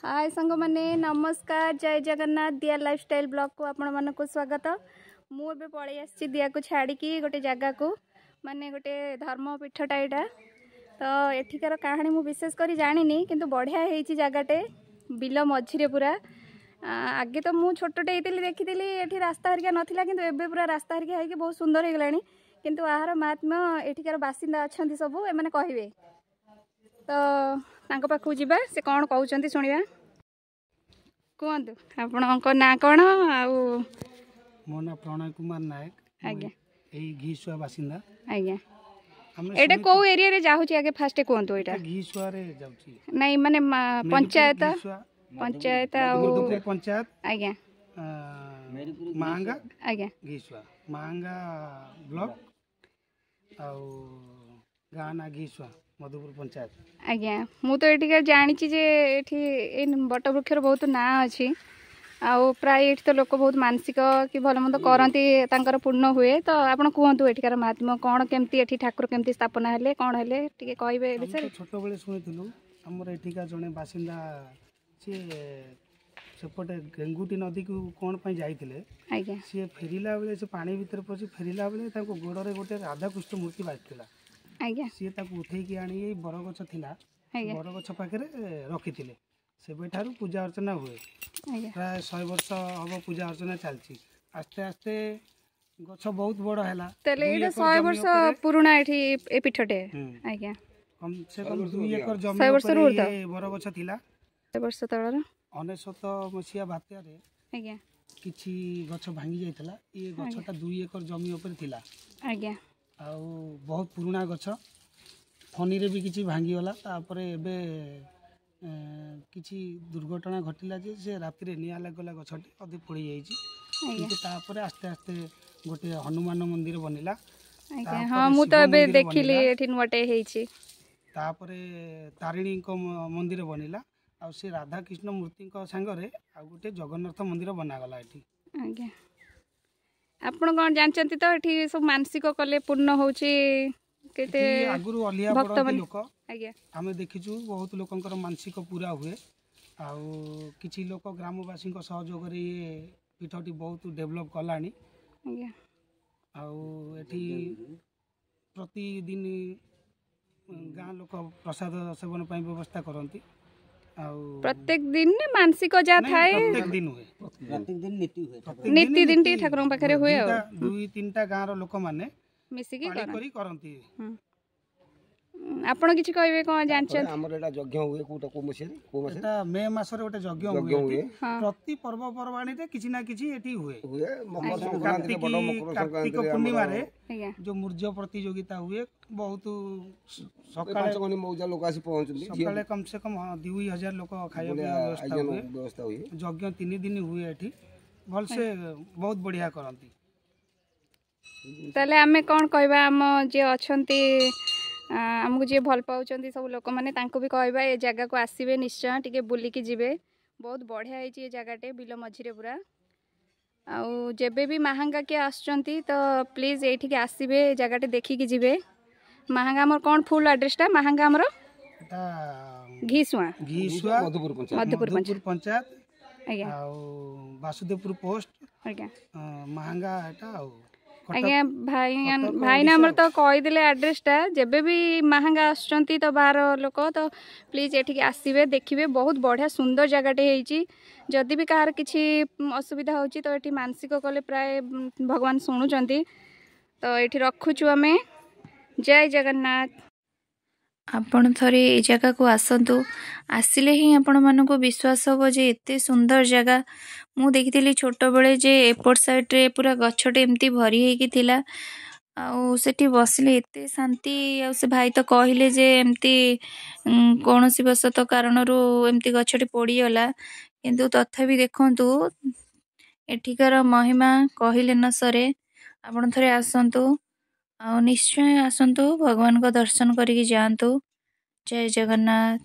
हाय सांग माने नमस्कार जय जगन्नाथ दिया लाइफस्टाइल ब्लॉग को आपण मन को स्वागत। मुझे पलि आसी दिया को छाड़ी गोटे जगह को माने गोटे धर्मपीठटा यहाँ तो एठिकार कहानी मु विशेष कर जानी किंतु बढ़िया होती जगहटे बिल मझिरे पूरा आगे तो मुझे छोटे होती देखी ये रास्ता हरिका नाला कि एवं पूरा रास्ता हरिका होगी बहुत सुंदर हो गलानी किंतु आहार महात्म्य एठिकार बासिंदा अच्छा सब एम कहे तो पाखु जावा से कौन कहते शुणा कहतु आपण ना कौन मो ना प्रणय कुमार नायक आज्ञा घीसुआ बासिंदा आज्ञा एटा को एरिया रे जाउची आगे फास्ट कहतु एटा घीसुआ रे जाउची नहीं माने पंचायत पंचायत मधुपुर पंचायत आज्ञा मांगा आज्ञा घीसुआ मांगा ब्लॉक गाँ ना घीसुआ मधुपुर पंचायत आज्ञा मु तो ये जानी जे बट वृक्षर बहुत ना अच्छी आउ प्राय ये तो लोक बहुत मानसिक कि भल मंद करती पूर्ण हुए तो आपड़ कहतु एठिकार महात्म्य कौन केमती एठी ठाकुर केमती स्थापना हेले कौन हेले टिके कहबे विषय छोट बेले शुणुलु आमर एठिका जड़े बासिंदा सी सेपटे गेंगुटी नदी को कौन पर जाइए सी फेरला बेले से पानी भीतर पशि फेरला बेले गोड़े गोटे राधाकृष्ण मूर्ति बाजला आज्ञा सी उठेकी आनी बरगछ थिला बरगछ पाखे रखी से पूजा अर्चना हुए प्राय 100 वर्ष हम पूजा अर्चना चलती आस्ते आस्ते गछ बहुत बड़ है 100 वर्ष पुराना ए पीठटे आज्ञा कम से कम 2 एकर जमीन बरगछ थिला वर्ष तळर 19 मसीहा बात्या रे आज्ञा किछि गछ भांगी जाइतला ये गछटा 2 एकर जमीन ऊपर थिला आज्ञा आउ बहुत पुराना गछ फनी रे भी किछि भांगी गला तापर एबे किछि दुर्घटना घटिला जे से राति रे निया लागला गछटी अधे पड़ी जाइछि किंतु तापर आस्ते आस्ते गोटे हनुमान मंदिर बनिला हां मु तो एबे देखिली एठी नोटे हेछि तापर तारिणी को मंदिर बनिला आ से राधा कृष्ण मूर्ति को संगरे आ गोटे जगन्नाथ मंदिर बना गला एठी आज्ञा आपण कोन जानचंती तो एठी सब मानसिक कले पूर्ण होछि केते आगुरु अलिया पड़ती लोक आज्ञा आमे देखिछु बहुत लोकंकर मानसिक पूरा हुए आउ किछि लोक ग्रामवासी को सहयोग रे पीठटी बहुत डेवलप कलानी आज्ञा आउ एठी प्रतिदिन गाँ लोक प्रसाद सेवन पई व्यवस्था करंती प्रत्येक दिन मानसिक जा थाए प्रत्येक दिन नीति दिन ठाकुर पाखे हुए 2-3टा गाँव लोक माने मिसिकी करंती आपण किछि कहबे कोन जानछन हमर एटा यज्ञ हुए कोटा को मसे एटा मे मास रे ओटा यज्ञ हुए प्रति पर्व परवाणी रे किछि ना किछि एठी हुए मकर संक्रांति रे बड़ मकर संक्रांति रे पूर्णिमा रे जो मूर्ज प्रतियोगिता हुए बहुत सकाळे कोनी मौजा लोक आसी पहुंचली सकाळे कम से कम 2000 लोक खाया व्यवस्था हुए यज्ञ 3 दिन हुए एठी भल से बहुत बढ़िया करंती ताले हमें कौन कहबा हम जे अछंती आमको जी भल पाँच सब लोक मैंने भी कहबा ए जगह को आसबे निश्चय टिके बुलिकी जिबे बहुत बढ़िया होती ये जगहटे बिल मझिरे पूरा आउ जेबे भी महांगा किए आसुचंती तो प्लीज ये आसबे जगहटे देखिकी जिबे महांगा हमर कौन फुल एड्रेसटा महांगा हमर घीसुआ मधुपुर पंचायत आज्ञा वासुदेवपुर पोस्ट आज्ञा महांगा एटा आज्ञा भाई ना हमर तो कहीदेले एड्रेसटा जेबे भी महांगा आसुचंती तो बाहर लोक तो प्लीज एठिके आसबे देखिए बहुत बढ़िया सुंदर जगहटे होइची जदि भी कहार किछि असुविधा होची तो एठी मानसिक कले प्राय भगवान शुणुचंती तो एठी रखुछु हमें जय जगन्नाथ आपण थरे ए जगह को आसतु आसिले ही आपण मानको विश्वास हो जे एते सुंदर जगह मु देखिथिली छोट बेले जे एपट साइड रे पूरा गछटे एमती भरी हेकी थिला आउ सेठी बसले एते शांति आ से भाई तो कहले जे एमती कोनोसी बसत कारण रो एमती गछटे पड़ी गला किंतु तथापि देखंतु एठिकार महिमा कहिले न सरे आपण थरे आसंतु आ निश्चय आसंतु भगवान को दर्शन करिक जातु जय जगन्नाथ।